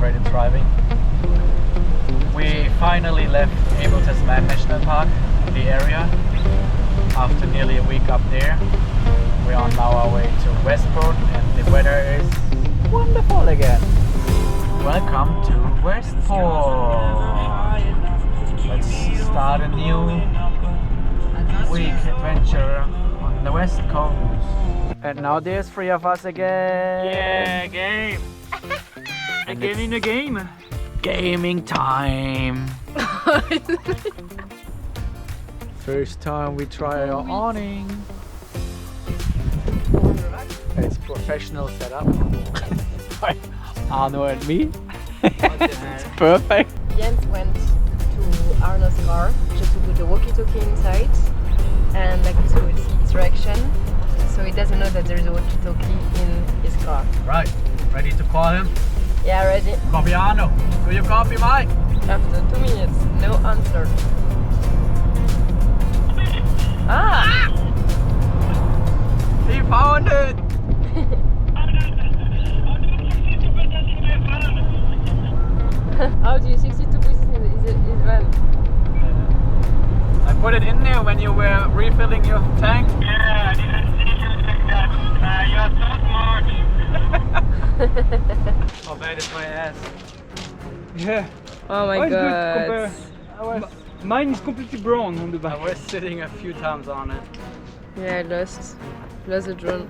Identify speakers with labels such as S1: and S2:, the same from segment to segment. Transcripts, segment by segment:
S1: concentrated driving. We finally left Abel Tasman National Park, the area, after nearly a week up there. We are now our way to Westport and the weather is wonderful again. Welcome to Westport. Let's start a new week adventure on the West Coast. And now there's 3 of us again.
S2: Yeah, game. Again in the game.
S1: Gaming time. First time we try our awning. It's professional setup by Arno and me. It's perfect.
S3: Jens went to Arno's car just to put the walkie-talkie inside, and like this we will see his reaction. So he doesn't know that there is a walkie-talkie in his car.
S1: Right, ready to call him?
S3: Yeah, ready.
S1: Copy Arno. Do you copy Mike?
S3: After 2 minutes, no answer. Ah!
S1: He found it!
S3: How do you 62 pieces in his van?
S1: I put it in there when you were refilling your tank.
S2: Yeah, I didn't see you like that. You are so smart.
S1: How bad is my ass?
S2: Yeah.
S3: Oh my god.
S2: Mine is completely brown on the
S1: I
S2: back.
S1: was sitting a few times on it.
S3: Yeah, I lost the drone.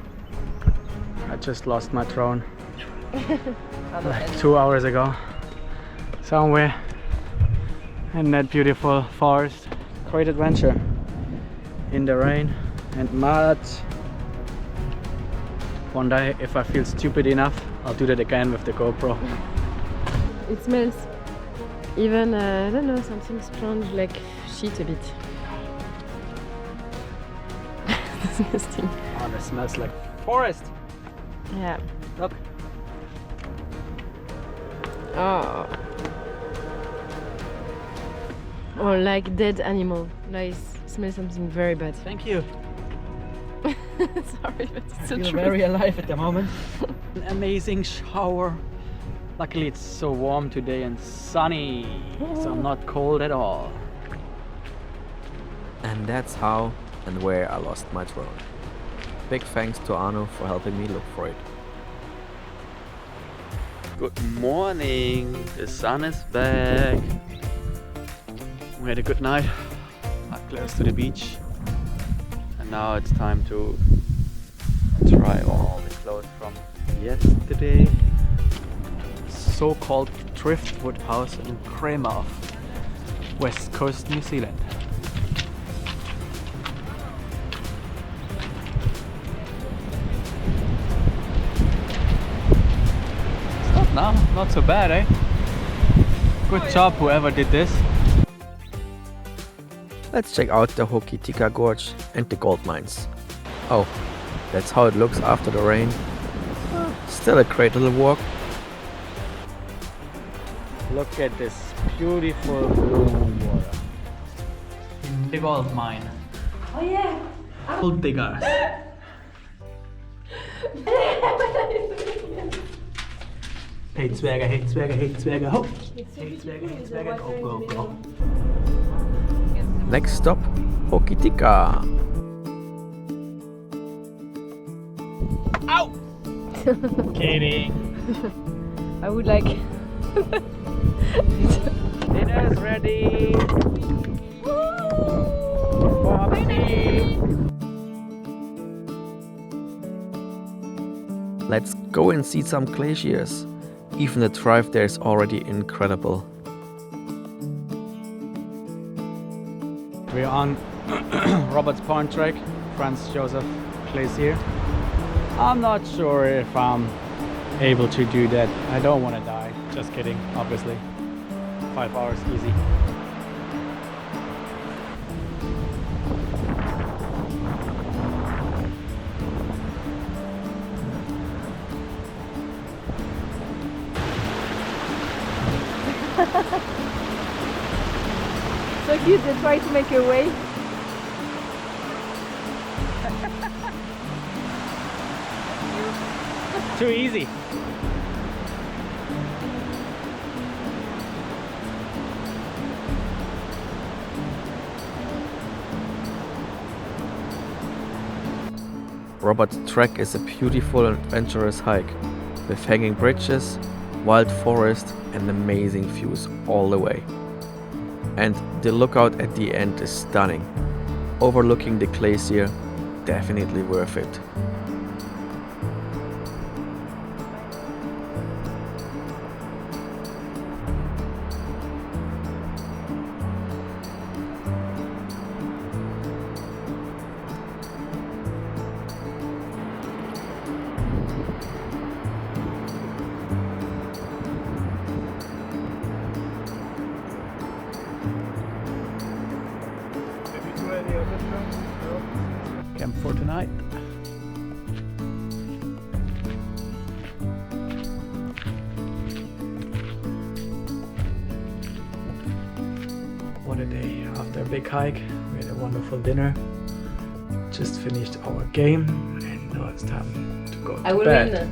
S1: I just lost my drone like 2 hours ago. Somewhere in that beautiful forest. Great adventure in the rain and mud. One day, if I feel stupid enough, I'll do that again with the GoPro.
S3: It smells even, I don't know, something strange like shit a bit. Disgusting.
S1: Oh, that smells like forest.
S3: Yeah.
S1: Look.
S3: Oh. Or like dead animal. Like smells something very bad.
S1: Thank you.
S3: Sorry, but it's
S1: I
S3: so
S1: feel
S3: true.
S1: very alive at the moment. An amazing shower. Luckily it's so warm today and sunny, so I'm not cold at all.
S4: And that's how and where I lost my drone. Big thanks to Arno for helping me look for it.
S1: Good morning, the sun is back. We had a good night up close to the beach. And now it's time to try all the clothes from yesterday. So-called driftwood house in Greymouth, West Coast, New Zealand. It's not so bad, eh? Good job whoever did this.
S4: Let's check out the Hokitika Gorge and the gold mines. Oh, that's how it looks after the rain. Still a great little walk.
S1: Look at this beautiful blue water. In the gold mine.
S3: Oh yeah.
S1: Gold diggers. Hey Zwerge, hey Zwerge, hey Zwerge, ho! Hey Zwerge, hey Zwerge, go, go, go.
S4: Next stop, Hokitika.
S1: Ow! Kidding.
S3: I would like.
S1: Dinner's ready. Bobby.
S4: Let's go and see some glaciers. Even the drive there is already incredible.
S1: We're on Roberts Point Track, Franz Joseph Glacier. I'm not sure if I'm able to do that. I don't want to die. Just kidding, obviously. 5 hours easy.
S3: So cute, they try to make a way.
S1: Too easy.
S4: Robert's Trek is a beautiful and adventurous hike with hanging bridges, wild forest and amazing views all the way. And the lookout at the end is stunning, overlooking the glacier, definitely worth it.
S1: Camp for tonight. What a day. After a big hike, we had a wonderful dinner. Just finished our game and now it's time to go
S3: I
S1: to
S3: will
S1: bed.
S3: win.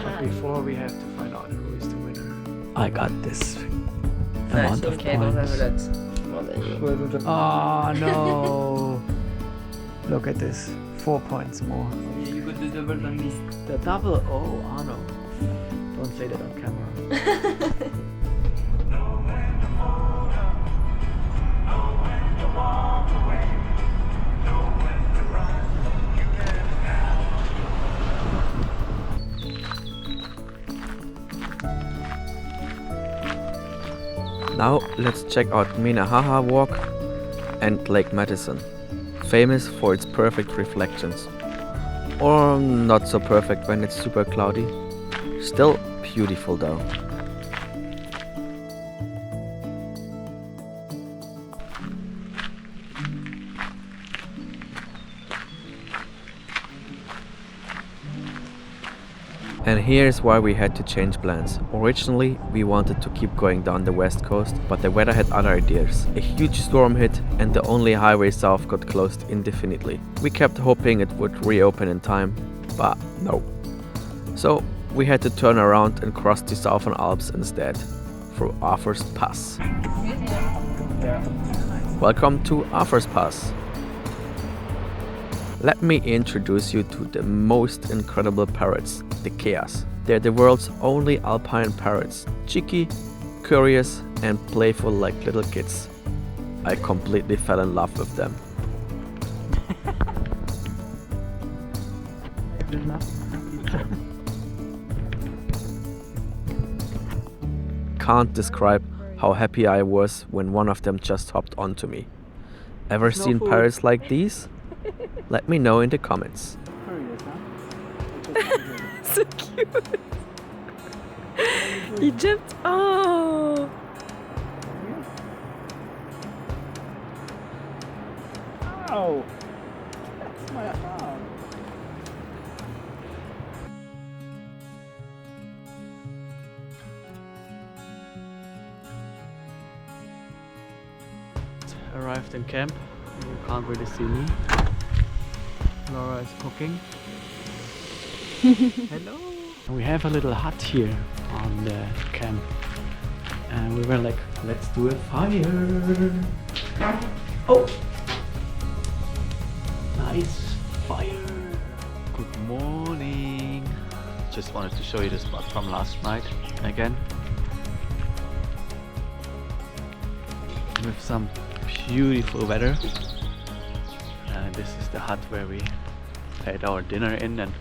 S1: But before we have to find out who is the winner. I got this amount of points. Oh no! Look at this, 4 points more.
S5: You got the double like this.
S1: The double, oh Arno. Don't say that on camera.
S4: Now let's check out Minnehaha Walk and Lake Madison, famous for its perfect reflections. Or not so perfect when it's super cloudy. Still beautiful though. And here's why we had to change plans. Originally, we wanted to keep going down the west coast, but the weather had other ideas. A huge storm hit and the only highway south got closed indefinitely. We kept hoping it would reopen in time, but no. So we had to turn around and cross the Southern Alps instead, through Arthur's Pass. Welcome to Arthur's Pass. Let me introduce you to the most incredible parrots, the KEAs. They're the world's only alpine parrots, cheeky, curious and playful like little kids. I completely fell in love with them. Can't describe how happy I was when one of them just hopped onto me. Ever seen parrots like these? Let me know in the comments.
S3: So cute. He jumped. Oh.
S1: Ow! That's my arm. Arrived in camp. You can't really see me. Laura is cooking. Hello! We have a little hut here on the camp. And we were like, let's do a fire! Oh! Nice fire! Good morning! Just wanted to show you the spot from last night again. With some beautiful weather. And this is the hut where we had our dinner in, and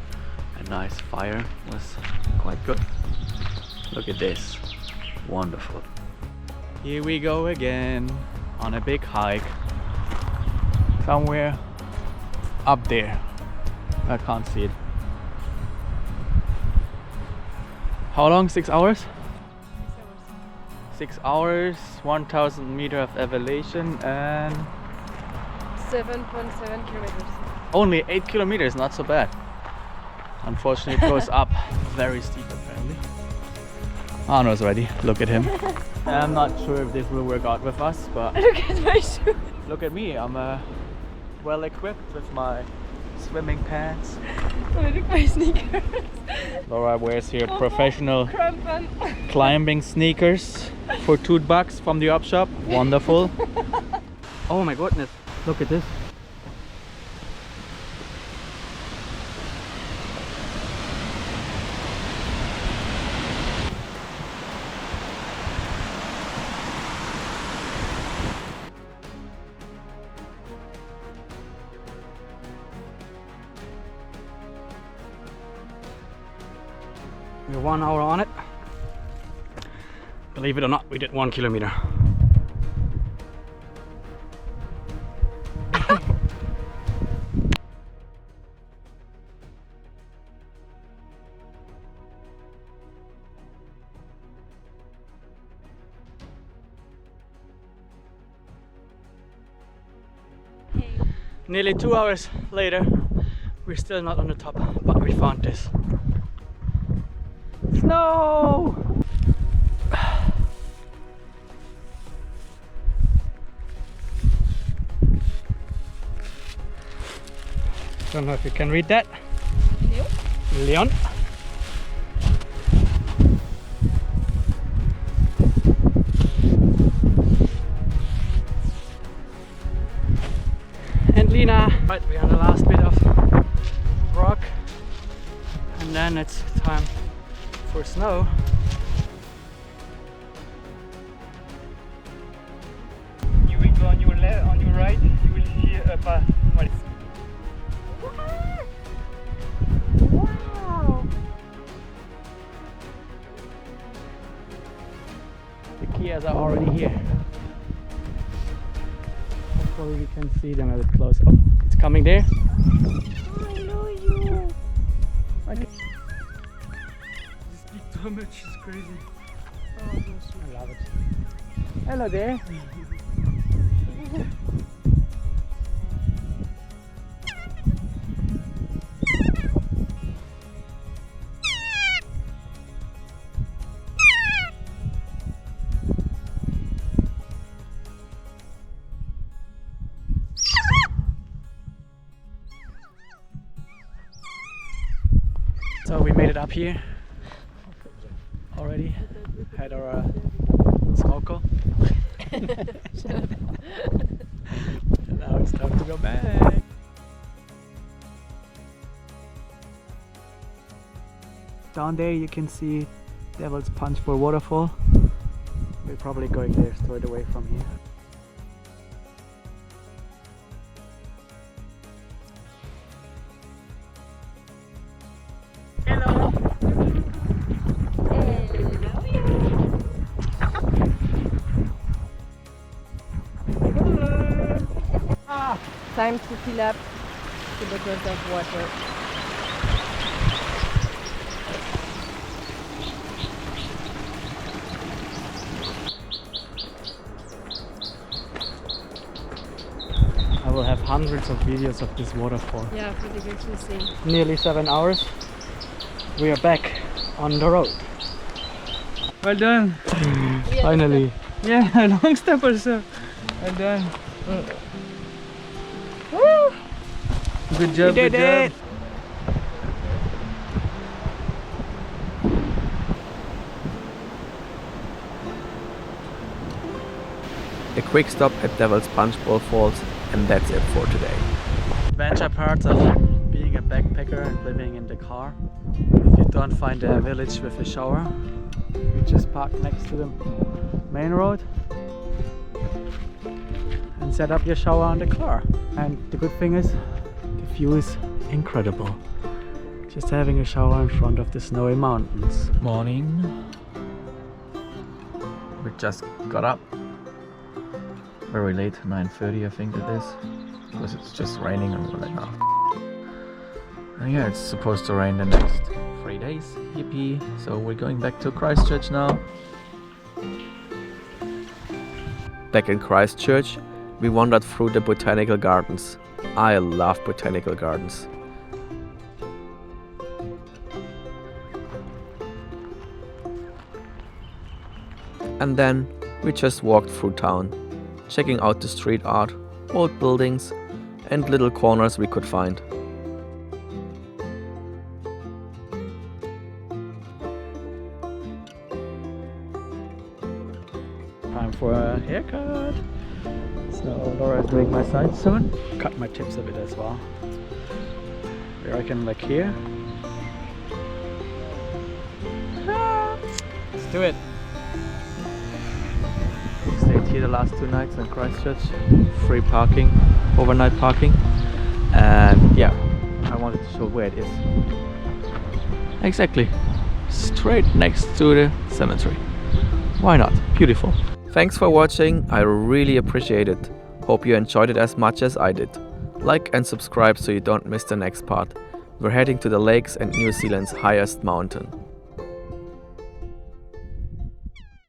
S1: a nice fire was quite good. Look at this, wonderful. Here we go again on a big hike somewhere up there. I can't see it. How long? 6 hours? 6 hours, 1000 meters of elevation and
S3: 7.7 kilometers.
S1: only 8 kilometers, not so bad. Unfortunately it goes up very steep apparently. Arno's ready, look at him. I'm not sure if this will work out with us, but
S3: Look at my shoes.
S1: look at me, I'm well equipped with my swimming pants.
S3: Look at my sneakers.
S1: Laura wears here professional
S3: Crampon.
S1: climbing sneakers for $2 from the op shop. Wonderful. Oh my goodness, look at this. We're 1 hour on it. Believe it or not, we did 1 kilometer. Nearly 2 hours later, we're still not on the top, but we found this. Snow! Don't know if you can read that. Leon. And Lina. Right, we're on the last bit of rock, and then it's time for snow.
S2: You will go on your left, on your right, you will see a path.
S3: Wow!
S1: The KEAs are already here. Hopefully we can see them a bit close. Oh, it's coming there.
S3: I know you!
S1: Okay.
S5: This big damage is crazy.
S1: I love it. Hello there. So we made it up here already. Had our snorkel. Now it's time to go back. Down there you can see Devil's Punchbowl waterfall. We're probably going there straight away from here.
S3: Time to fill up the bottles of water.
S1: I will have hundreds of videos of this waterfall.
S3: Yeah, pretty good to see.
S1: Nearly 7 hours. We are back on the road.
S5: Well done.
S1: Finally.
S5: Yeah, long step also. Well done. Good job,
S1: We did
S5: good
S1: it.
S5: job.
S4: A quick stop at Devil's Punchbowl Falls, and that's it for today.
S1: Adventure parts of being a backpacker and living in the car. If you don't find a village with a shower, you just park next to the main road and set up your shower on the car. And the good thing is, the view is incredible. Just having a shower in front of the snowy mountains.
S4: Morning. We just got up. Very late, 9:30 I think it is. Because it's just raining and we're like, oh. And yeah, it's supposed to rain the next 3 days. Yippee. So we're going back to Christchurch now. Back in Christchurch, we wandered through the botanical gardens. I love botanical gardens. And then we just walked through town, checking out the street art, old buildings, and little corners we could find.
S1: Time for a haircut. So Laura is doing my sides soon. Cut my tips a bit as well. I reckon like here. Let's do it.
S4: We stayed here the last 2 nights in Christchurch. Free parking, overnight parking. And yeah, I wanted to show where it is. Exactly.
S1: straight next to the cemetery. Why not? Beautiful.
S4: Thanks for watching, I really appreciate it. Hope you enjoyed it as much as I did. Like and subscribe so you don't miss the next part. We're heading to the lakes and New Zealand's highest mountain.